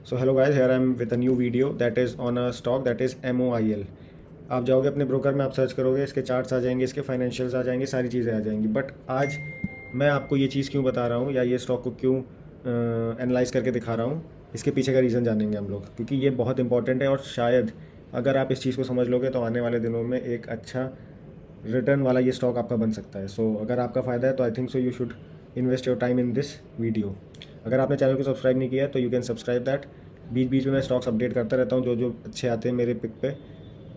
So hello guys, here I am with a new video that is on a stock that is MOIL। आप जाओगे अपने broker में, आप search करोगे, इसके चार्ट्स आ जाएंगे, इसके फाइनेंशियल्स आ जाएंगे, सारी चीज़ें आ जाएंगी। बट आज मैं आपको ये चीज़ क्यों बता रहा हूँ या ये स्टॉक को क्यों एनालाइज करके दिखा रहा हूँ, इसके पीछे का रीज़न जानेंगे हम लोग, क्योंकि ये बहुत इंपॉर्टेंट है। और शायद अगर आप इस चीज़ को समझ लोगे तो आने वाले दिनों में एक अच्छा रिटर्न वाला ये स्टॉक आपका बन सकता है। सो अगर आपका फ़ायदा है तो I think so you should invest your time in this video. अगर आपने चैनल को सब्सक्राइब नहीं किया है तो यू कैन सब्सक्राइब दैट। बीच बीच में मैं स्टॉक्स अपडेट करता रहता हूँ जो जो अच्छे आते हैं मेरे पिक पे।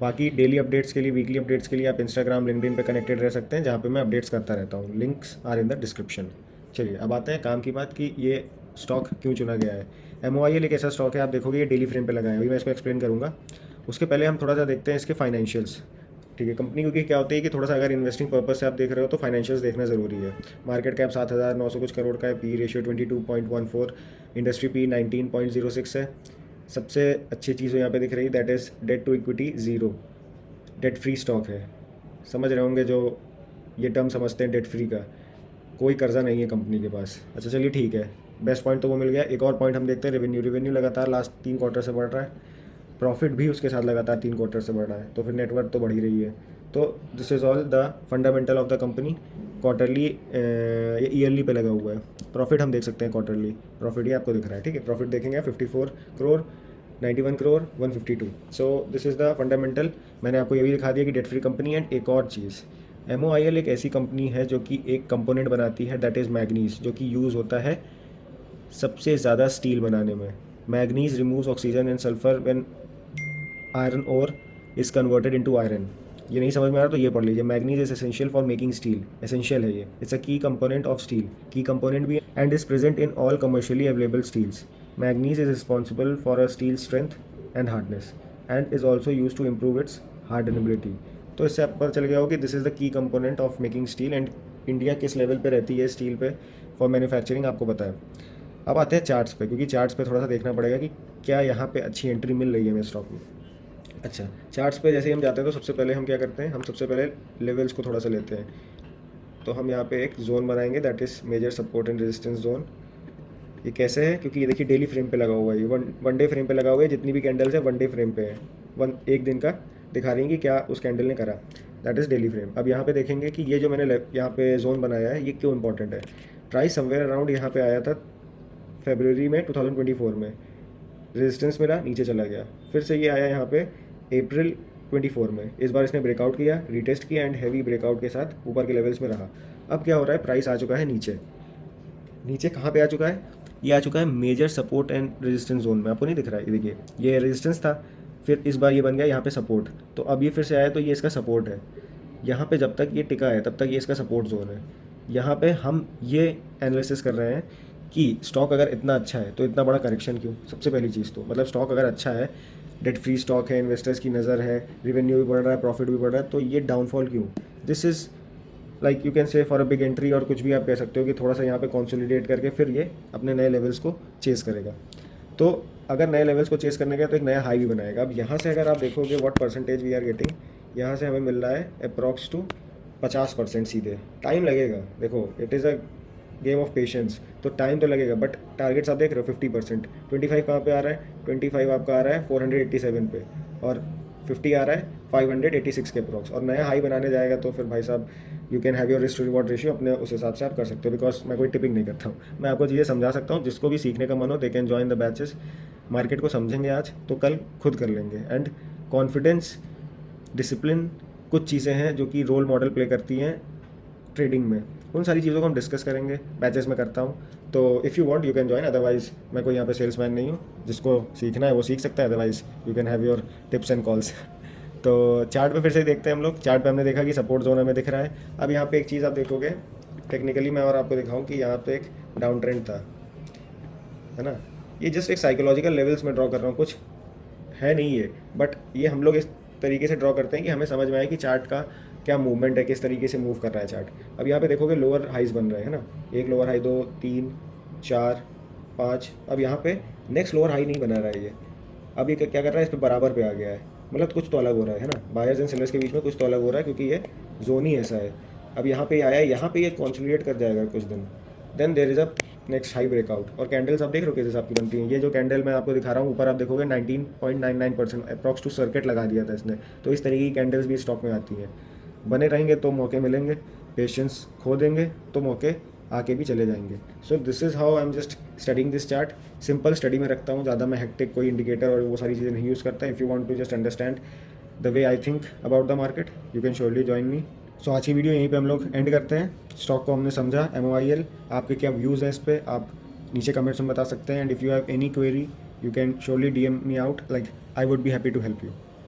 बाकी डेली अपडेट्स के लिए, वीकली अपडेट्स के लिए आप इंस्टाग्राम, लिंक्डइन पे कनेक्टेड रह सकते हैं, जहाँ पे मैं अपडेट्स करता रहता हूँ। Links are in the description. चलिए अब आते हैं काम की बात कि ये स्टॉक क्यों चुना गया है। MOIL एक ऐसा स्टॉक है, आप देखोगे ये डेली फ्रेम पे लगा है, अभी मैं इसको एक्सप्लेन करूँगा। उसके पहले हम थोड़ा सा देखते हैं इसके फाइनेंशियल्स। ठीक है, कंपनी क्योंकि क्या होती है कि थोड़ा सा अगर इन्वेस्टिंग पर्पज से आप देख रहे हो तो फाइनेंशियल्स देखना ज़रूरी है। मार्केट कैप 7,900 कुछ करोड़ का है, पी रेशियो 22.14, इंडस्ट्री पी 19.06 है। सबसे अच्छी चीज़ यहाँ पे दिख रही है that is debt to equity zero, debt free stock है। समझ रहे होंगे जो ये टर्म समझते हैं डेट फ्री का, कोई कर्जा नहीं है कंपनी के पास। अच्छा चलिए ठीक है, बेस्ट पॉइंट तो वो मिल गया। एक और पॉइंट हम देखते हैं, रेवेन्यू लगातार लास्ट 3 क्वार्टर से बढ़ रहा है, प्रॉफिट भी उसके साथ लगातार 3 क्वार्टर से बढ़ रहा है, तो फिर नेटवर्थ तो बढ़ ही रही है। तो this is all the fundamental of the company. Quarterly ये ईयरली पे लगा हुआ है। प्रॉफिट हम देख सकते हैं, क्वार्टरली प्रॉफिट ये आपको दिख रहा है। ठीक है, प्रॉफिट देखेंगे 54 crore, 91 crore, 152। So this is the fundamental. मैंने आपको ये भी दिखा दिया कि डेट फ्री कंपनी। एंड एक और चीज़, MOIL एक ऐसी कंपनी है जो कि एक कंपोनेंट बनाती है दैट इज़ मैग्नीज, जो कि यूज़ होता है सबसे ज़्यादा स्टील बनाने में। Manganese removes oxygen and sulphur when iron ore is converted into iron. ये नहीं समझ में आ रहा तो ये पढ़ लीजिए, manganese is essential for making steel. Essential है ये, it's a key component of steel, key component भी, and is present in all commercially available steels. Manganese is responsible for a steel strength and hardness and is also use to improve its hardenability. तो इससे आप पता चल गया हो कि this is the key component of making steel. And India किस लेवल पे रहती है स्टील पे फॉर मैन्युफैक्चरिंग आपको पता है। अब आते हैं चार्ट्स पे, क्योंकि चार्ट्स पे थोड़ा सा देखना पड़ेगा कि क्या यहाँ पे अच्छी एंट्री मिल रही है हमें स्टॉक में। अच्छा, चार्ट्स पे जैसे ही हम जाते हैं तो सबसे पहले हम क्या करते हैं, हम सबसे पहले लेवल्स को थोड़ा सा लेते हैं। तो हम यहाँ पे एक जोन बनाएंगे that is major support and resistance zone. ये कैसे है, क्योंकि ये देखिए डेली फ्रेम पे लगा हुआ है, ये वन डे फ्रेम पे लगा हुआ है। जितनी भी कैंडल्स है 1 डे फ्रेम पे है, एक दिन का दिखा रही हैं कि क्या उस कैंडल ने करा, दैट इज़ डेली फ्रेम। अब यहाँ पे देखेंगे कि ये जो मैंने यहाँ पे जोन बनाया है ये क्यों इंपॉर्टेंट है। प्राइस समवेयर अराउंड यहाँ पे आया था फरवरी में 2024 में, रेजिस्टेंस मिला, नीचे चला गया, फिर से ये आया यहाँ पे अप्रैल 24 में। इस बार इसने ब्रेकआउट किया, रीटेस्ट किया एंड हैवी ब्रेकआउट के साथ ऊपर के लेवल्स में रहा। अब क्या हो रहा है, प्राइस आ चुका है नीचे। नीचे कहाँ पे आ चुका है, ये आ चुका है major support and resistance zone में। आपको नहीं दिख रहा है, ये देखिए ये रेजिस्टेंस था, फिर इस बार ये बन गया यहाँ पे सपोर्ट। तो अब ये फिर से आया तो ये इसका सपोर्ट है। यहाँ पे जब तक ये टिका है तब तक ये इसका सपोर्ट जोन है। यहाँ पे हम ये एनालिसिस कर रहे हैं कि स्टॉक अगर इतना अच्छा है तो इतना बड़ा करेक्शन क्यों। सबसे पहली चीज़ तो मतलब स्टॉक अगर अच्छा है, डेट फ्री स्टॉक है, इन्वेस्टर्स की नज़र है, रेवेन्यू भी बढ़ रहा है, प्रॉफिट भी बढ़ रहा है, तो ये डाउनफॉल क्यों। This is like you can say for a big entry, और कुछ भी आप कह सकते हो कि थोड़ा सा यहाँ पे कंसोलिडेट करके फिर ये अपने नए लेवल्स को चेस करेगा। तो अगर नए लेवल्स को चेस करने का तो एक नया हाई भी बनाएगा। अब यहाँ से अगर आप देखोगे what percentage we are getting, यहाँ से हमें मिल रहा है अप्रॉक्स टू 50% सीधे। टाइम लगेगा, देखो it is a game of patience, तो टाइम तो लगेगा, बट टारगेट्स आप देख रहे हो 50%। 25 कहाँ पे आ रहा है, 25 आपका आ रहा है 487 पे, और 50 आ रहा है 586 के अप्रॉक्स, और नया हाई बनाने जाएगा तो फिर भाई साहब you can have your risk to reward ratio अपने उस हिसाब से आप कर सकते हो। बिकॉज मैं कोई टिपिंग नहीं करता हूँ, मैं आपको चीज़ें समझा सकता हूँ। जिसको भी सीखने का मन हो they can join the batches. Market को समझेंगे आज तो कल खुद कर लेंगे। एंड कॉन्फिडेंस, डिसिप्लिन, कुछ चीज़ें हैं जो कि रोल मॉडल प्ले करती हैं ट्रेडिंग में। उन सारी चीज़ों को हम डिस्कस करेंगे, बैचेस में करता हूँ। तो if you want you can join, otherwise मैं कोई यहाँ पे सेल्समैन नहीं हूँ। जिसको सीखना है वो सीख सकता है, otherwise you can have your tips and calls. तो चार्ट पे फिर से देखते हैं हम लोग। चार्ट पे हमने देखा कि सपोर्ट जोन हमें दिख रहा है। अब यहाँ पे एक चीज़ आप देखोगे टेक्निकली, मैं और आपको दिखाऊँ कि यहाँ पे एक डाउन ट्रेंड था, है ना। ये जस्ट एक साइकोलॉजिकल लेवल्स में ड्रॉ कर रहा हूँ, कुछ है नहीं ये, बट ये हम लोग इस तरीके से ड्रॉ करते हैं कि हमें समझ में आए कि चार्ट का क्या मूवमेंट है, किस तरीके से मूव कर रहा है चार्ट। अब यहाँ पे देखोगे लोअर हाइज बन रहे हैं ना, एक लोअर हाई, 2, 3, 4, 5। अब यहाँ पे नेक्स्ट लोअर हाई नहीं बना रहा है ये। अब ये क्या कर रहा है, इस पर बराबर पे आ गया है, मतलब कुछ तो अलग हो रहा है ना। बायर्स एंड सेलर्स के बीच में कुछ तो अलग हो रहा है, क्योंकि ये जोन ही ऐसा है। अब यहाँ पे आया है, यहाँ पे ये कॉन्सोलिडेट कर जाएगा कुछ दिन, then there is a next high breakout. और कैंडल्स आप देख रहे हो किस हिसाब की बनती हैं। ये जो कैंडल मैं आपको दिखा रहा हूँ ऊपर आप देखोगे 19.99% अप्रॉक्स टू सर्किट लगा दिया था इसने। तो इस तरीके की कैंडल्स भी स्टॉक में आती हैं। बने रहेंगे तो मौके मिलेंगे, पेशेंस खो देंगे तो मौके आके भी चले जाएंगे। So this is how I am just studying this chart. Simple study में रखता हूँ, ज़्यादा मैं हेक्टिक कोई इंडिकेटर और वो सारी चीज़ें नहीं यूज़ करता। If you want to just understand the way I think about the market you can surely join me. So आज की वीडियो यहीं पे हम लोग एंड करते हैं। स्टॉक को हमने समझा, MOIL। आपके क्या व्यूज़ हैं इस पर आप नीचे कमेंट्स में बता सकते हैं। And if you have any query you can surely DM me out, like I would be happy to help you.